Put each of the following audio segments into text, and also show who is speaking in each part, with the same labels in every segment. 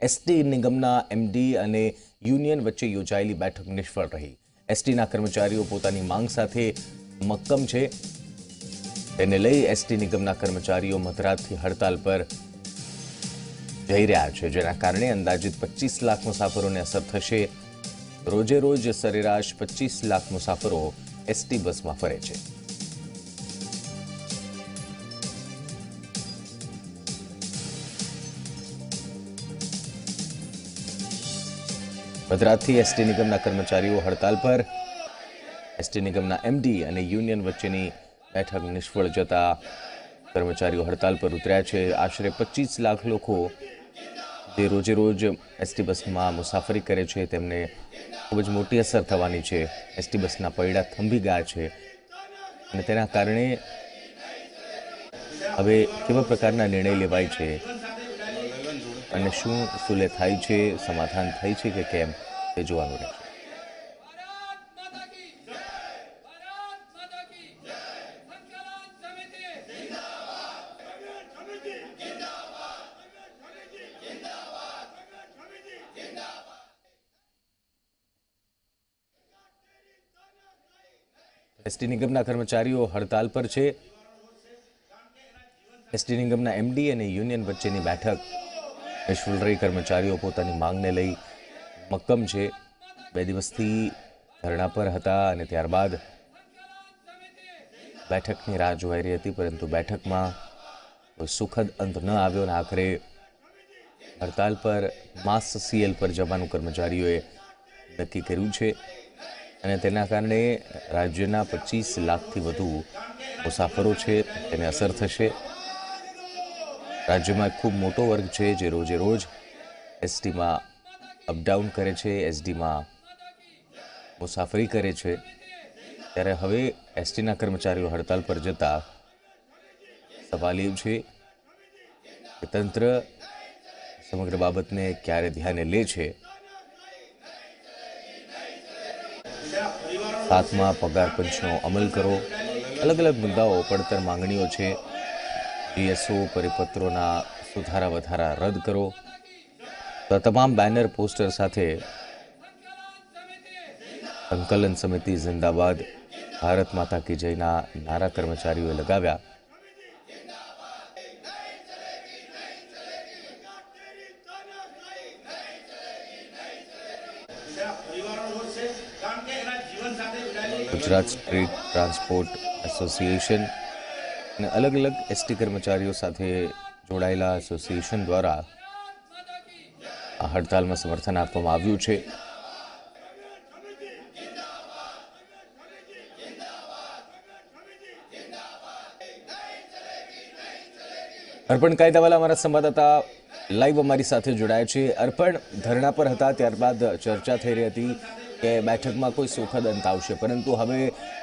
Speaker 1: ST નિગમના MD અને union વચ્ચે યોજાયેલી બેઠક નિષ્ફળ રહી। એસટીના કર્મચારીઓ પોતાની માંગ સાથે મક્કમ છે। તેને લઈ એસટી નિગમના કર્મચારીઓ મધરાતથી હડતાલ પર જઈ રહ્યા છે, જેના કારણે અંદાજિત 25 લાખ મુસાફરોને અસર થશે। રોજે રોજ સરેરાશ 25 લાખ મુસાફરો એસટી બસમાં ફરે છે। મધરાતથી એસટી નિગમના કર્મચારીઓ હડતાલ પર। એસટી નિગમના એમડી અને યુનિયન વચ્ચેની બેઠક નિષ્ફળ જતા કર્મચારીઓ હડતાલ પર ઉતર્યા છે। આશરે 25 લાખ લોકો જે રોજે રોજ એસટી બસમાં મુસાફરી કરે છે તેમને ખૂબ જ મોટી અસર થવાની છે। એસટી બસના પૈડા થંભી ગયા છે અને તેના કારણે હવે કેવા પ્રકારના નિર્ણય લેવાય છે અને શું સુલે થાય છે, સમાધાન થાય છે કે કેમ તે જોવાનું રહેશે। એસટી નિગમના કર્મચારીઓ હડતાલ પર છે। એસટી નિગમના એમડી અને યુનિયન વચ્ચેની બેઠક નિષ્ફળ રહી। કર્મચારીઓ પોતાની માંગને લઈ મક્કમ છે। 2 દિવસથી ધરણા પર હતા અને ત્યારબાદ બેઠકની રાહ જોવાઈ રહી હતી, પરંતુ બેઠકમાં કોઈ સુખદ અંત ન આવ્યો અને આખરે હડતાલ પર માસ સીએલ પર જવાનું કર્મચારીઓએ નક્કી કર્યું છે અને તેના કારણે રાજ્યના 25 લાખથી વધુ મુસાફરો છે તેને અસર થશે। રાજ્યમાં ખૂબ મોટો વર્ગ છે જે રોજે રોજ એસટીમાં અપડાઉન કરે છે, એસડીમાં મુસાફરી કરે છે, ત્યારે હવે એસટીના કર્મચારીઓ હડતાલ પર જતા સવાલ એ છે કે તંત્ર સમગ્ર બાબતને ક્યારે ધ્યાને લે છે। 7મા પગાર પંચનો અમલ કરો, અલગ અલગ મુદ્દાઓ પડતર માંગણીઓ છે। જીએસઓ પરિપત્રોના સુધારા વધારા રદ કરો, તો તમામ બેનર પોસ્ટર સાથે સંકલન સમિતિ જિંદાબાદ, ભારત માતા કી જયના નારા કર્મચારીઓએ લગાવ્યા। ગુજરાત સ્ટ્રીટ ટ્રાન્સપોર્ટ એસોસિએશન અને અલગ અલગ એસટી કર્મચારીઓ સાથે જોડાયેલા એસોસિએશન દ્વારા આ હડતાલમાં સમર્થન આપવામાં આવ્યું છે। અર્પણ કાયદાવાલા અમારા સંવાદદાતા લાઈવ અમારી સાથે જોડાયા છે। અર્પણ, ધરણા પર હતા, ત્યારબાદ ચર્ચા થઈ રહી હતી કે બેઠકમાં કોઈ સુખદ અંત આવશે, પરંતુ હવે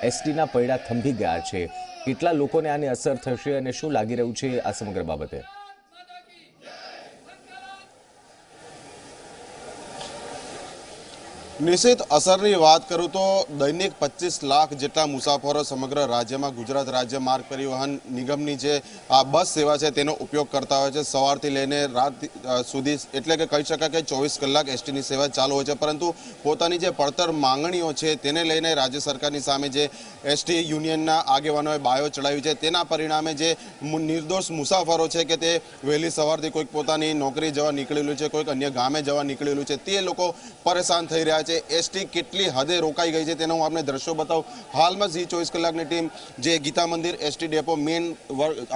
Speaker 1: એસટીના પૈડા થંભી ગયા છે। કેટલા લોકોને આની અસર થશે અને શું લાગી રહ્યું છે આ સમગ્ર બાબતે?
Speaker 2: નિશ્ચિત અસરની વાત કરું તો દૈનિક 25 લાખ જેટલા મુસાફરો સમગ્ર રાજ્યમાં ગુજરાત રાજ્ય માર્ગ પરિવહન નિગમની જે આ બસ સેવા છે તેનો ઉપયોગ કરતા હોય છે। સવારથી લઈને રાત સુધી, એટલે કે કહી શકાય કે 24 કલાક એસટીની સેવા ચાલુ હોય છે, પરંતુ પોતાની જે પડતર માંગણીઓ છે તેને લઈને રાજ્ય સરકારની સામે જે એસટી યુનિયનના આગેવાનોએ બાયો ચડાવી છે, તેના પરિણામે જે નિર્દોષ મુસાફરો છે કે તે વહેલી સવારથી કોઈક પોતાની નોકરી જવા નીકળેલું છે, કોઈક અન્ય ગામે જવા નીકળેલું છે, તે લોકો પરેશાન થઈ રહ્યા છે। એસટી કેટલી હદે રોકાઈ ગઈ છે તેનો હું આપને દ્રશ્યો બતાવું। હાલમાં ઝી 24 કલાકની ટીમ જે ગીતા મંદિર એસટી ડેપો મેઇન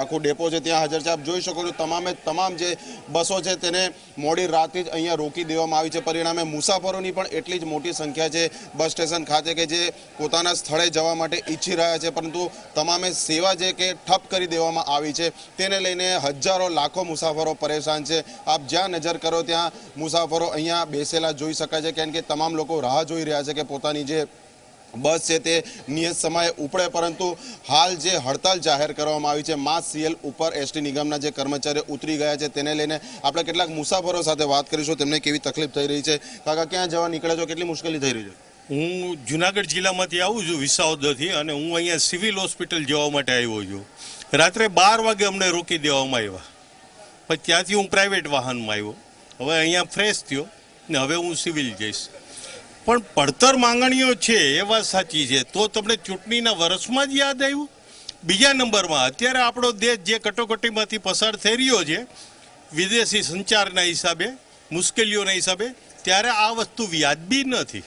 Speaker 2: આખો ડેપો છે ત્યાં હાજર છે। આપ જોઈ શકો છો તમામે તમામ જે બસો છે તેને મોડી રાતથી જ અહીંયા રોકી દેવામાં આવી છે। પરિણામે મુસાફરોની પણ એટલી જ મોટી સંખ્યા છે બસ સ્ટેશન ખાતે કે જે પોતાના સ્થળે જવા માટે ઈચ્છી રહ્યા છે, પરંતુ તમામે સેવા જે કે ઠપ કરી દેવામાં આવી છે, તેને લઈને હજારો લાખો મુસાફરો પરેશાન છે। આપ જ્યાં નજર કરો ત્યાં મુસાફરો અહીંયા બેસેલા જોઈ શકાય છે, કારણ કે તમામ લોકો રાહ જોઈ રહ્યા છે કે પોતાની જે બસ છે તે નિયત સમયે ઉપડે, પરંતુ હાલ જે હડતાલ જાહેર કરવામાં આવી છે માસ સીએલ ઉપર એસટી નિગમના જે કર્મચારીઓ ઉતરી ગયા છે તેને લઈને આપણે કેટલાક મુસાફરો સાથે વાત કરીશું, તેમને કેવી તકલીફ થઈ રહી છે। કાકા, ક્યાં જવા નીકળે છો, કેટલી મુશ્કેલી થઈ રહી છે?
Speaker 3: હું જુનાગઢ જિલ્લામાંથી આવું છું, વિસાવદરથી, અને હું અહીંયા સિવિલ હોસ્પિટલ જવા માટે આવ્યો છું। રાત્રે 12 વાગે અમને રોકી દેવામાં આવ્યા, પછી ત્યાંથી હું પ્રાઇવેટ વાહનમાં આવ્યો હવે અહીંયા ફ્રેશ થયો ને હવે હું સિવિલ જઈશ. પણ પડતર માંગણીઓ છે એ વાત સાચી છે, તો તમને ચૂંટણીના વર્ષમાં જ યાદ આવ્યું? બીજા નંબરમાં અત્યારે આપણો દેશ જે કટોકટીમાંથી પસાર થઈ રહ્યો છે વિદેશી સંચારના હિસાબે, મુશ્કેલીઓના હિસાબે, ત્યારે આ વસ્તુ વ્યાજબી નથી.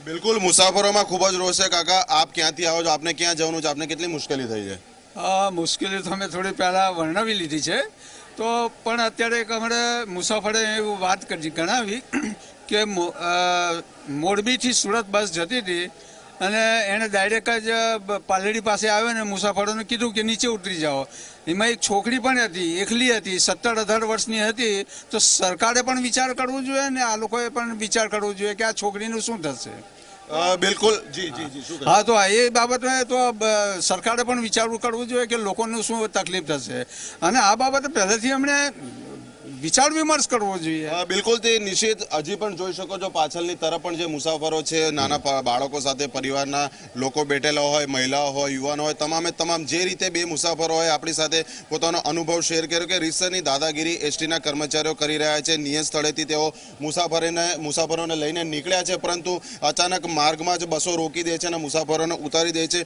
Speaker 2: બિલકુલ, મુસાફરોમાં ખૂબ જ રોષ છે. કાકા, આપ ક્યાંથી આવો છો? આપને ક્યાં જવાનું છે? આપને કેટલી મુશ્કેલી થઈ છે?
Speaker 4: મુશ્કેલી તો અમે થોડી પહેલાં વર્ણવી લીધી છે. તો પણ અત્યારે એક અમારે મુસાફરે એવું વાત કરી ગણાવી કે મોરબીથી સુરત બસ જતી હતી અને એણે ડાયરેક્ટ જ પાલડી પાસે આવ્યો ને મુસાફરોને કીધું કે નીચે ઉતરી જાઓ. એમાં એક છોકરી પણ હતી, એકલી હતી, 17-18 વર્ષની હતી. તો સરકારે પણ વિચાર કરવો જોઈએ ને આ લોકોએ પણ વિચાર કરવો જોઈએ કે આ છોકરીનું શું થશે.
Speaker 2: બિલકુલ, જી જી જી, શું
Speaker 4: હા, તો એ બાબતે તો સરકારે પણ વિચારવું કરવું જોઈએ કે લોકોને શું તકલીફ થશે અને આ બાબતે પહેલેથી અમને વિચાર વિમર્શ કરવો જોઈએ.
Speaker 2: બિલકુલ, તે નિશ્ચિત હજી પણ જોઈ શકો છો પાછળની તરફ પણ જે મુસાફરો છે, નાના બાળકો સાથે પરિવારના લોકો બેઠેલા હોય, મહિલાઓ હોય, યુવાનો હોય, તમામ જે રીતે બે મુસાફરો હોય આપણી સાથે પોતાનો અનુભવ શેર કર્યો કે રીતસરની દાદાગીરી એસટીના કર્મચારીઓ કરી રહ્યા છે. નિયત સ્થળેથી તેઓ મુસાફરોને લઈને નીકળ્યા છે, પરંતુ અચાનક માર્ગમાં જ બસો રોકી દે છે અને મુસાફરોને ઉતારી દે છે.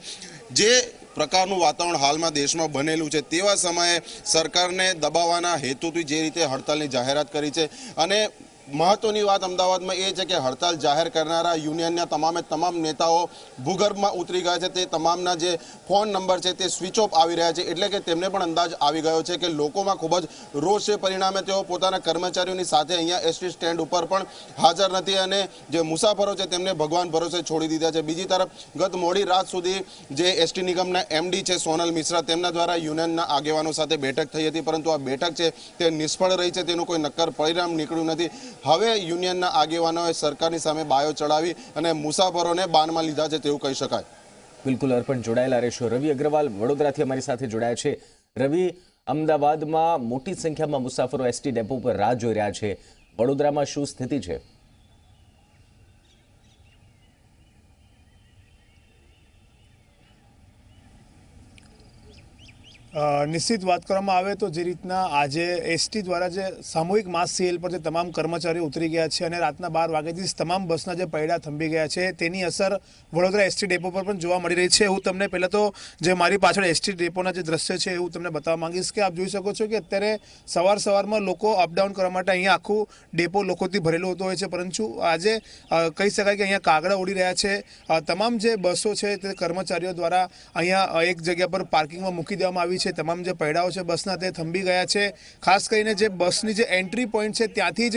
Speaker 2: જે પ્રકારનું વાતાવરણ હાલમાં દેશમાં બનેલું છે તેવા સમયે સરકારને દબાવવાના હેતુથી જે રીતે હડતાલની જાહેરાત કરી છે અને મહત્વની વાત અમદાવાદમાં એ છે કે હડતાલ જાહેર કરનારા યુનિયનના તમામ નેતાઓ ભૂગર્ભમાં ઉતરી ગયા છે. તે તમામના જે ફોન નંબર છે તે સ્વિચ ઓફ આવી રહ્યા છે, એટલે કે તેમને પણ અંદાજ આવી ગયો છે કે લોકોમાં ખૂબ જ રોષ છે. પરિણામે તેઓ પોતાના કર્મચારીઓની સાથે અહીંયા એસટી સ્ટેન્ડ ઉપર પણ હાજર નથી અને જે મુસાફરો છે તેમને ભગવાન ભરોસે છોડી દીધા છે. બીજી તરફ ગત મોડી રાત સુધી જે એસટી નિગમના એમડી છે સોનલ મિશ્રા, તેમના દ્વારા યુનિયનના આગેવાનો સાથે બેઠક થઈ હતી, પરંતુ આ બેઠક છે તે નિષ્ફળ રહી છે. તેનું કોઈ નક્કર પરિણામ નીકળ્યું નથી. હવે યુનિયનના આગેવાનોએ સરકારની સામે બાયો ચડાવી અને મુસાફરોને બાનમાં લીધા છે તેવું કહી શકાય.
Speaker 1: બિલકુલ, અર્પણ જોડાયેલા રહેશો. રવિ અગ્રવાલ વડોદરાથી અમારી સાથે જોડાયા છે. રવિ, અમદાવાદમાં મોટી સંખ્યામાં મુસાફરો એસટી ડેપો પર રાહ જોઈ રહ્યા છે. વડોદરામાં શું સ્થિતિ છે?
Speaker 5: નિશ્ચિત વાત કરવામાં આવે તો જે રીતના આજે એસટી દ્વારા જે સામૂહિક માસ સેલ પર જે તમામ કર્મચારીઓ ઉતરી ગયા છે અને રાતના 12 વાગ્યાથી તમામ બસના જે પૈડા થંભી ગયા છે તેની અસર વડોદરા એસટી ડેપો પર પણ જોવા મળી રહી છે. હું તમને પહેલાં તો જે મારી પાછળ એસટી ડેપોના જે દ્રશ્ય છે એવું તમને બતાવવા માંગીશ કે આપ જોઈ શકો છો કે અત્યારે સવારમાં લોકો અપડાઉન કરવા માટે અહીંયા આખું ડેપો લોકોથી ભરેલું હોતું હોય છે, પરંતુ આજે કહી શકાય કે અહીંયા કાગડા ઉડી રહ્યા છે. તમામ જે બસો છે તે કર્મચારીઓ દ્વારા અહીંયા એક જગ્યા પર પાર્કિંગમાં મૂકી દેવામાં આવી છે. તમામ જે પૈડાઓ છે બસના તે થંભી ગયા છે. ખાસ કરીને જે બસની જે એન્ટ્રી પોઈન્ટ છે ત્યાંથી જ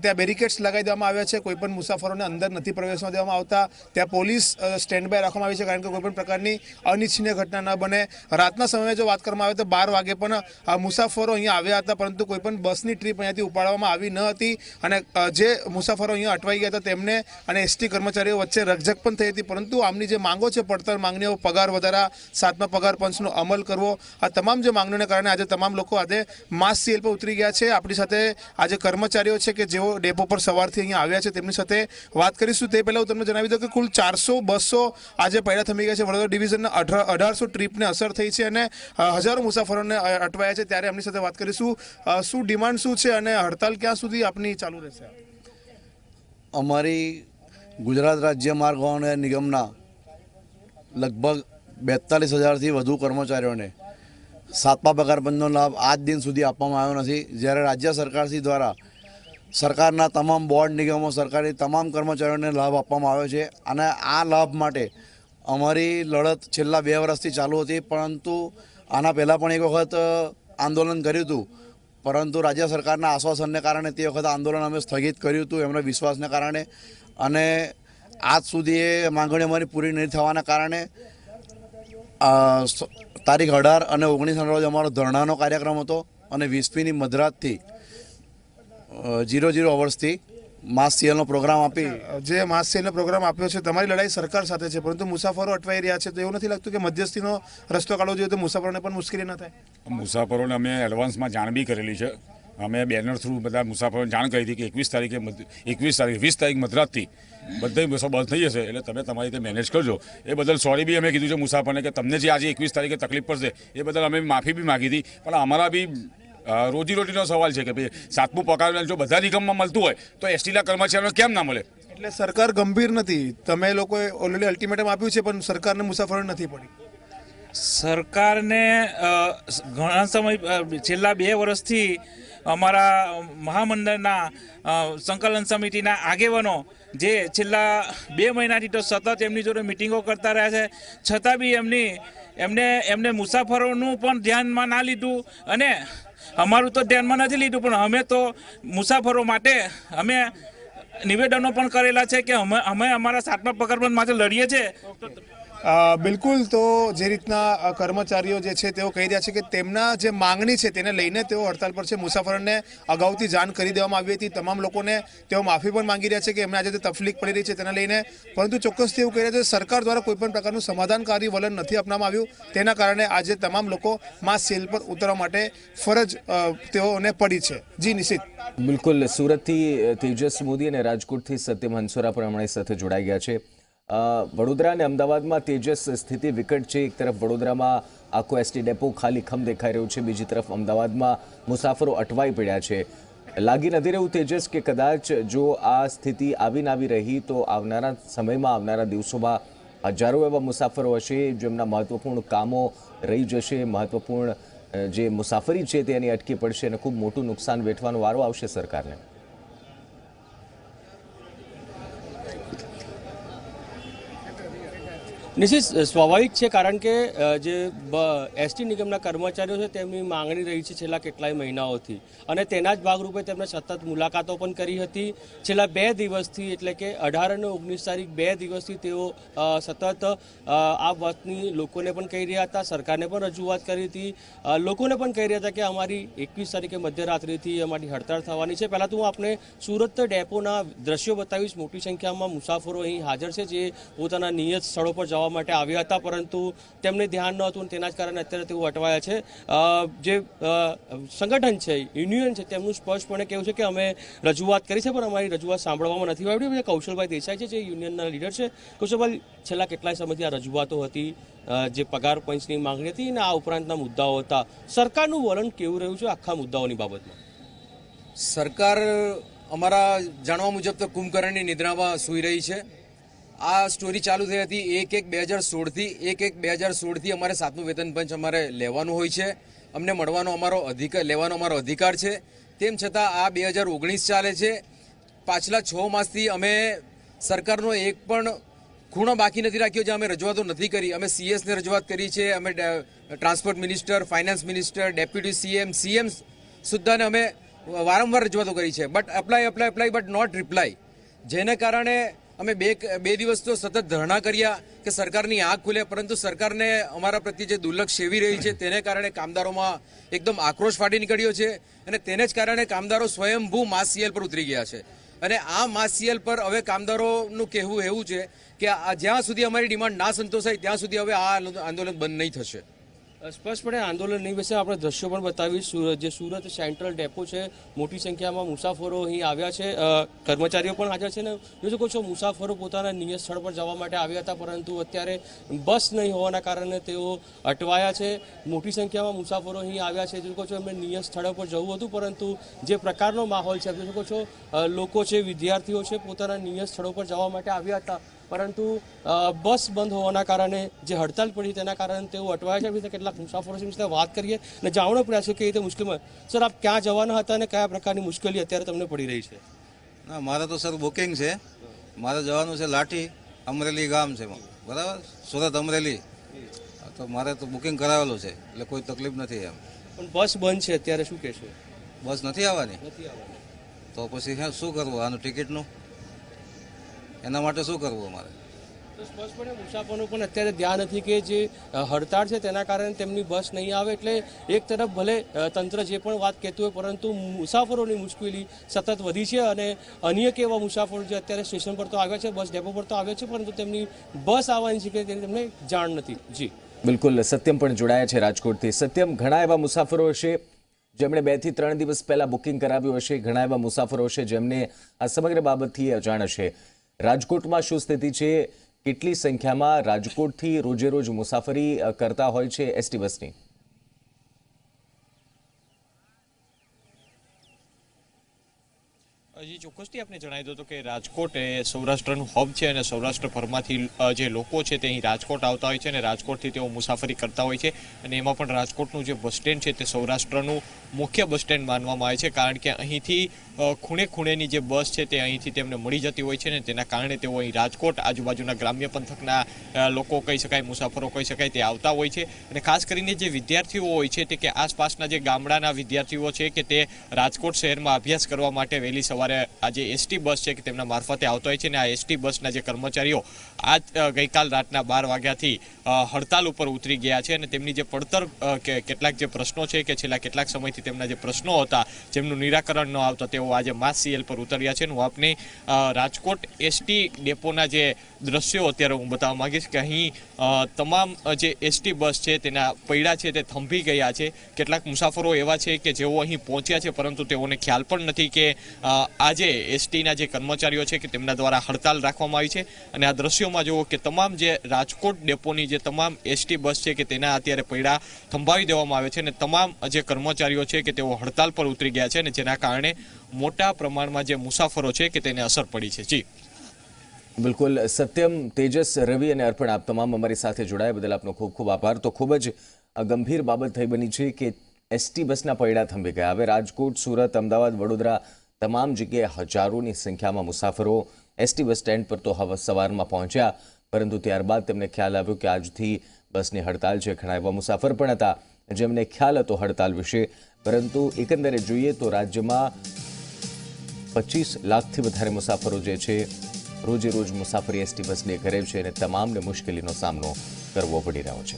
Speaker 5: ત્યાં બેરિકેડ્સ લગાવી દેવામાં આવ્યા છે. કોઈપણ મુસાફરોને અંદર નથી પ્રવેશવા દેવામાં આવતા. ત્યાં પોલીસ સ્ટેન્ડ બાય રાખવામાં આવી છે કારણ કે કોઈપણ પ્રકારની અનિચ્છનીય ઘટના ન બને. રાતના સમયે જો વાત કરવામાં આવે તો 12 વાગે પણ મુસાફરો અહીંયા આવ્યા હતા, પરંતુ કોઈપણ બસની ટ્રીપ અહીંયાથી ઉપાડવામાં આવી ન હતી અને જે મુસાફરો અહીંયા અટવાઈ ગયા હતા તેમને અને એસટી કર્મચારીઓ વચ્ચે રકઝક પણ થઈ હતી. પરંતુ આમની જે માંગો છે, પડતર માંગણીઓ, પગાર વધારા, 7મા પગાર પંચનો અમલ કરવો, આ તમામ જે માંગણીઓને કારણે આજે તમામ લોકો આજે માસ સેલ પર ઉતરી ગયા છે. આપણી સાથે આજે કર્મચારીઓ છે કે જેઓ ડેપો પર સવારથી અહીંયા આવ્યા છે તેમની સાથે વાત કરીશું. તે પહેલાં હું તમને જણાવી દઉં કે કુલ 400 બસો આજે પૈડા થમી ગયા છે. વડોદરા ડિવિઝનના 1800 ટ્રીપને અસર થઈ છે અને હજારો મુસાફરોને અટવાયા છે. ત્યારે એમની સાથે વાત કરીશું. શું ડિમાન્ડ શું છે અને હડતાલ ક્યાં સુધી આપની ચાલુ રહેશે?
Speaker 6: અમારી ગુજરાત રાજ્ય માર્ગ વાહન નિગમના લગભગ 42,000થી વધુ કર્મચારીઓને 7મા પગાર પંચનો લાભ આજ દિન સુધી આપવામાં આવ્યો નથી. જ્યારે રાજ્ય સરકારશ્રી દ્વારા સરકારના તમામ બોર્ડ નિગમો, સરકારી તમામ કર્મચારીઓને લાભ આપવામાં આવ્યો છે અને આ લાભ માટે અમારી લડત છેલ્લા 2 વર્ષથી ચાલુ હતી, પરંતુ આના પહેલાં પણ એક વખત આંદોલન કર્યું હતું, પરંતુ રાજ્ય સરકારના આશ્વાસનને કારણે તે વખત આંદોલન અમે સ્થગિત કર્યું હતું એમના વિશ્વાસને કારણે. અને આજ સુધી એ માંગણી અમારી પૂરી નહીં થવાના કારણે તારીખ 18 અને 19ના રોજ અમારો ધરણાનો કાર્યક્રમ હતો અને 20મીની મધરાતથી 00 અવર્સથી માસ સેલનો પ્રોગ્રામ આપી
Speaker 5: જે માસ સેલનો પ્રોગ્રામ આપ્યો છે. તમારી લડાઈ સરકાર સાથે છે, પરંતુ મુસાફરો અટવાઈ રહ્યા છે, તો એવું નથી લાગતું કે મધ્યસ્થીનો રસ્તો કાઢવો જોઈએ તો મુસાફરોને પણ મુશ્કેલી ન થાય?
Speaker 7: મુસાફરોને અમે એડવાન્સમાં જાણ બી કરેલી છે. અમે બેનર થ્રુ બધા મુસાફરોને જાણ કરી હતી કે 20 તારીખ મધરાતથી બધી બસો બંધ થઈ જશે, એટલે તમે તમારી રીતે મેનેજ કરજો. એ બદલ સોરી બી અમે કીધું છે મુસાફરને કે તમને જે આજે 21 તારીખે તકલીફ પડશે એ બદલ અમે માફી બી માગી હતી, પણ અમારા બી રોજીરોટીનો સવાલ છે કે ભાઈ 7મું પગાર જો બધા નિગમમાં મળતું હોય તો એસટીના કર્મચારીઓને કેમ ના મળે?
Speaker 5: એટલે સરકાર ગંભીર નથી, તમે લોકોએ ઓલરેડી અલ્ટિમેટમ આપ્યું છે પણ સરકારને મુસાફરો નથી પડી.
Speaker 8: સરકારને ઘણા સમય છેલ્લા 2 વર્ષથી અમારા મહામંડળના સંકલન સમિતિના આગેવાનો જે છેલ્લા 2 મહિનાથી તો સતત એમની જોડે મિટિંગો કરતા રહ્યા છે, છતાં બી એમને મુસાફરોનું પણ ધ્યાનમાં ના લીધું અને અમારું તો ધ્યાનમાં નથી લીધું. પણ અમે તો મુસાફરો માટે અમે નિવેદનો પણ કરેલા છે કે અમે અમારા 7મા પગારબંધ માટે લડીએ છીએ.
Speaker 5: બિલકુલ, તો જે રીતના કર્મચારીઓ જે છે તેઓ કહી રહ્યા છે કે તેમના જે માંગણી છે તેને લઈને તેઓ હડતાલ પર છે. મુસાફરોને અગાઉથી જાણ કરી દેવામાં આવી હતી. તમામ લોકોને તેઓ માફી પણ માંગી રહ્યા છે કે એમને આજે જે તકલીફ પડી રહી છે તેના લઈને, પરંતુ ચોક્કસથી એવું કહી રહ્યા છે સરકાર દ્વારા કોઈપણ પ્રકારનું સમાધાનકારી વલણ નથી અપનાવવામાં આવ્યું. તેના કારણે આજે તમામ લોકો માસ સેલ પર ઉતરવા માટે ફરજ તેઓને પડી છે. જી નિશિત.
Speaker 1: બિલકુલ, સુરતથી તેજસ મોદી અને રાજકોટથી સત્યમ હંસોરા પણ અમારી સાથે જોડાઈ ગયા છે. વડોદરા અને અમદાવાદમાં તેજસ સ્થિતિ વિકટ છે. એક તરફ વડોદરામાં આખો એસટી ડેપો ખાલી ખમ દેખાઈ રહ્યો છે, બીજી તરફ અમદાવાદમાં મુસાફરો અટવાઈ પડ્યા છે. લાગી નથી રહ્યું તેજસ કે કદાચ જો આ સ્થિતિ આવી રહી તો આવનારા સમયમાં, આવનારા દિવસોમાં હજારો એવા મુસાફરો હશે જેમના મહત્વપૂર્ણ કામો રહી જશે, મહત્વપૂર્ણ જે મુસાફરી છે તેની અટકી પડશે અને ખૂબ મોટું નુકસાન વેઠવાનો વારો આવશે સરકારને.
Speaker 9: નિશ્ચિત સ્વાભાવિક છે, કારણ કે જે એસટી નિગમના કર્મચારીઓ છે તેમની માંગણી રહી છે છેલ્લા કેટલાય મહિનાઓથી, અને તેના જ ભાગરૂપે તેમણે સતત મુલાકાતો પણ કરી હતી. છેલ્લા 2 દિવસથી, એટલે કે 18 અને 19 તારીખ 2 દિવસથી તેઓ સતત આ વાતની લોકોને પણ કહી રહ્યા હતા, સરકારને પણ રજૂઆત કરી હતી, લોકોને પણ કહી રહ્યા હતા કે અમારી 21 તારીખે મધ્યરાત્રિથી અમારી હડતાળ થવાની છે. પહેલાં તો હું આપને સુરત ડેપોના દ્રશ્યો બતાવીશ. મોટી સંખ્યામાં મુસાફરો અહીં હાજર છે જે પોતાના નિયત સ્થળો પર જવા માટે આવ્યા હતા, પરંતુ તેમને ધ્યાન ન હતું, તેના જ કારણે અત્યારે તેઓ અટવાયા છે. જે સંગઠન છે, યુનિયન છે, તેમનું સ્પષ્ટપણે કહેવું છે કે અમે રજૂઆત કરી છે પણ અમારી રજૂઆત સાંભળવામાં નથી આવડી. કૌશલભાઈ દેસાઈ છે જે યુનિયનના લીડર છે. કૌશલભાઈ, છેલ્લા કેટલાય સમયથી આ રજૂઆતો હતી, જે પગાર પંચની માંગણી હતી અને આ ઉપરાંતના મુદ્દાઓ હતા, સરકારનું વલણ કેવું રહ્યું છે આખા મુદ્દાઓની બાબતમાં?
Speaker 10: સરકાર અમારા જાણવા મુજબ તો કુંભકર્ણની નિદ્રામાં સૂઈ રહી છે. આ સ્ટોરી ચાલુ થઈ હતી 1/1/2016થી. 1/1/2016થી અમારે 7મું વેતન પંચ અમારે લેવાનું હોય છે, અમને મળવાનો લેવાનો અમારો અધિકાર છે. તેમ છતાં આ 2019 ચાલે છે. પાછલા 6 માસથી અમે સરકારનો એક પણ ખૂણો બાકી નથી રાખ્યો જે અમે રજૂઆતો નથી કરી. અમે સીએસને રજૂઆત કરી છે, અમે transport minister, finance minister, deputy CM સુદ્ધાને અમે વારંવાર રજૂઆતો કરી છે. But apply but not reply. જેને કારણે અમે બે દિવસ તો સતત ધરણા કર્યા કે સરકારની આંખ ખુલે, પરંતુ સરકારને અમારા પ્રત્યે જે દુર્લક્ષ સેવી રહી છે તેને કારણે કામદારોમાં એકદમ આક્રોશ ફાટી નીકળ્યો છે, અને તેને જ કારણે કામદારો સ્વયંભૂ માસ સીએલ પર ઉતરી ગયા છે. અને આ માસ સીએલ પર હવે કામદારોનું કહેવું એવું છે કે જ્યાં સુધી અમારી ડિમાન્ડ ના સંતોષાય ત્યાં સુધી હવે આ આંદોલન બંધ નહીં થશે.
Speaker 9: સ્પષ્ટપણે આંદોલન નહીં બેસે. આપણે દ્રશ્યો પણ બતાવીશ. જે સુરત સેન્ટ્રલ ડેપો છે, મોટી સંખ્યામાં મુસાફરો અહીં આવ્યા છે, કર્મચારીઓ પણ હાજર છે. ને જોઈ શકો છો મુસાફરો પોતાના નિયત સ્થળ પર જવા માટે આવ્યા હતા, પરંતુ અત્યારે બસ નહીં હોવાના કારણે તેઓ અટવાયા છે. મોટી સંખ્યામાં મુસાફરો અહીં આવ્યા છે. જોઈ શકો છો એમને નિયત સ્થળ પર જવું હતું, પરંતુ જે પ્રકારનો માહોલ છે, જોઈ શકો છો લોકો છે, વિદ્યાર્થીઓ છે, પોતાના નિયત સ્થળો પર જવા માટે આવ્યા હતા, પરંતુ બસ બંધ હોવાના કારણે જે હડતાલ પડી તેના કારણે તેઓ અટવાયા છે. કેટલાક મુસાફરો સાથે વાત કરીએ અને જાણવાનો પ્રયાસ કરીએ કે રીતે મુશ્કેલીમાં. સર, આપ ક્યાં જવાના હતા અને કયા પ્રકારની મુશ્કેલી અત્યારે તમને પડી રહી છે?
Speaker 11: ના, મારે તો સર બુકિંગ છે. મારે જવાનું છે લાઠી, અમરેલી ગામ છે બરાબર, સુરત અમરેલી. તો મારે તો બુકિંગ કરાવેલું છે, એટલે કોઈ તકલીફ નથી એમ.
Speaker 9: પણ બસ બંધ છે અત્યારે, શું કહેશો?
Speaker 11: બસ નથી આવવાની તો પછી શું કરવું આનું ટિકિટનું? એના માટે શું કરવું અમારે?
Speaker 9: તો સ્પષ્ટપણે મુસાફરોનું પણ અત્યારે ધ્યાન નથી કે જે હડતાળ છે તેના કારણે તેમની બસ નહીં આવે. એટલે એક તરફ ભલે તંત્ર જે પણ વાત કહેતું હોય, પરંતુ મુસાફરોની મુશ્કેલી સતત વધી છે અને અન્ય કેવા મુસાફરો જે અત્યારે સ્ટેશન પર તો આવ્યા છે, બસ ડેપો પર તો આવ્યા છે, પરંતુ તેમની બસ આવવાની છે કે તેની તેમને જાણ નથી. જી
Speaker 1: બિલકુલ, સત્યમ પણ જોડાયા છે રાજકોટથી. સત્યમ, ઘણા એવા મુસાફરો હશે જેમણે 2 થી 3 દિવસ પહેલા બુકિંગ કરાવ્યું હશે, ઘણા એવા મુસાફરો હશે જેમને આ સમગ્ર બાબતથી અજાણ હશે. રાજકોટમાં શું સ્થિતિ છે? કેટલી સંખ્યામાં રાજકોટથી રોજે રોજ મુસાફરી કરતા હોય છે એસટી બસની?
Speaker 12: હજી ચોક્કસથી આપને જણાવી દો તો કે રાજકોટ એ સૌરાષ્ટ્રનું હબ છે અને સૌરાષ્ટ્રભરમાંથી જે લોકો છે તે અહીં રાજકોટ આવતા હોય છે અને રાજકોટથી તેઓ મુસાફરી કરતા હોય છે અને એમાં પણ રાજકોટનું જે બસ સ્ટેન્ડ છે તે સૌરાષ્ટ્રનું મુખ્ય બસ સ્ટેન્ડ માનવામાં આવે છે, કારણ કે અહીંથી ખૂણે ખૂણેની જે બસ છે તે અહીંથી તેમને મળી જતી હોય છે ને તેના કારણે તેઓ અહીં રાજકોટ આજુબાજુના ગ્રામ્ય પંથકના લોકો કહી શકાય, મુસાફરો કહી શકાય, તે આવતા હોય છે. અને ખાસ કરીને જે વિદ્યાર્થીઓ હોય છે તે કે આસપાસના જે ગામડાના વિદ્યાર્થીઓ છે કે તે રાજકોટ શહેરમાં અભ્યાસ કરવા માટે વહેલી સવારે આ જે એસટી બસ છે કે તેમના મારફતે આવતા હોય છે અને આ એસટી બસના જે કર્મચારીઓ આજ ગઈકાલ રાતના 12 વાગ્યાથી હડતાલ ઉપર ઉતરી ગયા છે અને તેમની જે પડતર કેટલાક જે પ્રશ્નો છે કે છેલ્લા કેટલાક સમયથી તેમના જે પ્રશ્નો હતા જેમનું નિરાકરણ ન આવતા તેઓ આજે માસ સીએલ પર ઉતર્યા છે. હું આપને રાજકોટ એસટી ડેપોના જે દ્રશ્યો અત્યારે હું બતાવવા માંગીશ કે અહીં તમામ જે એસટી બસ છે તેના પૈડા છે તે થંભી ગયા છે. કેટલાક મુસાફરો એવા છે કે જેઓ અહીં પહોંચ્યા છે પરંતુ તેઓને ખ્યાલ પણ નથી કે આજે એસટીના જે કર્મચારીઓ છે કે તેમના દ્વારા હડતાલ રાખવામાં આવી છે. અને આ દ્રશ્યોમાં જુઓ કે તમામ જે રાજકોટ ડેપોની જે તમામ એસટી બસ છે કે તેના અત્યારે પૈડા થંભાવી દેવામાં આવે છે અને તમામ જે કર્મચારીઓ છે કે તેઓ હડતાલ પર ઉતરી ગયા છે અને જેના કારણે મોટા પ્રમાણમાં જે મુસાફરો છે કે તેને અસર પડી છે. જી
Speaker 1: બિલકુલ સત્યમ, તેજસ, રવિ અને અર્પણ, આપ તમામ અમારી સાથે જોડાયા બદલ આપનો ખૂબ ખૂબ આભાર. તો ખૂબ જ ગંભીર બાબત થઈ બની છે કે એસટી બસના પૈડા થંભી ગયા. હવે રાજકોટ, સુરત, અમદાવાદ, વડોદરા તમામ જગ્યાએ હજારોની સંખ્યામાં મુસાફરો એસટી બસ સ્ટેન્ડ પર તો સવારમાં પહોંચ્યા, પરંતુ ત્યારબાદ તેમને ખ્યાલ આવ્યો કે આજથી બસની હડતાલ છે. ઘણા એવા મુસાફર પણ હતા જેમને ખ્યાલ હતો હડતાલ વિશે, પરંતુ એકંદરે જોઈએ તો રાજ્યમાં 25 લાખથી વધારે મુસાફરો જે છે રોજે રોજ મુસાફરી એસટી બસને કરે છે અને તમામને મુશ્કેલીનો સામનો કરવો પડી રહ્યો છે.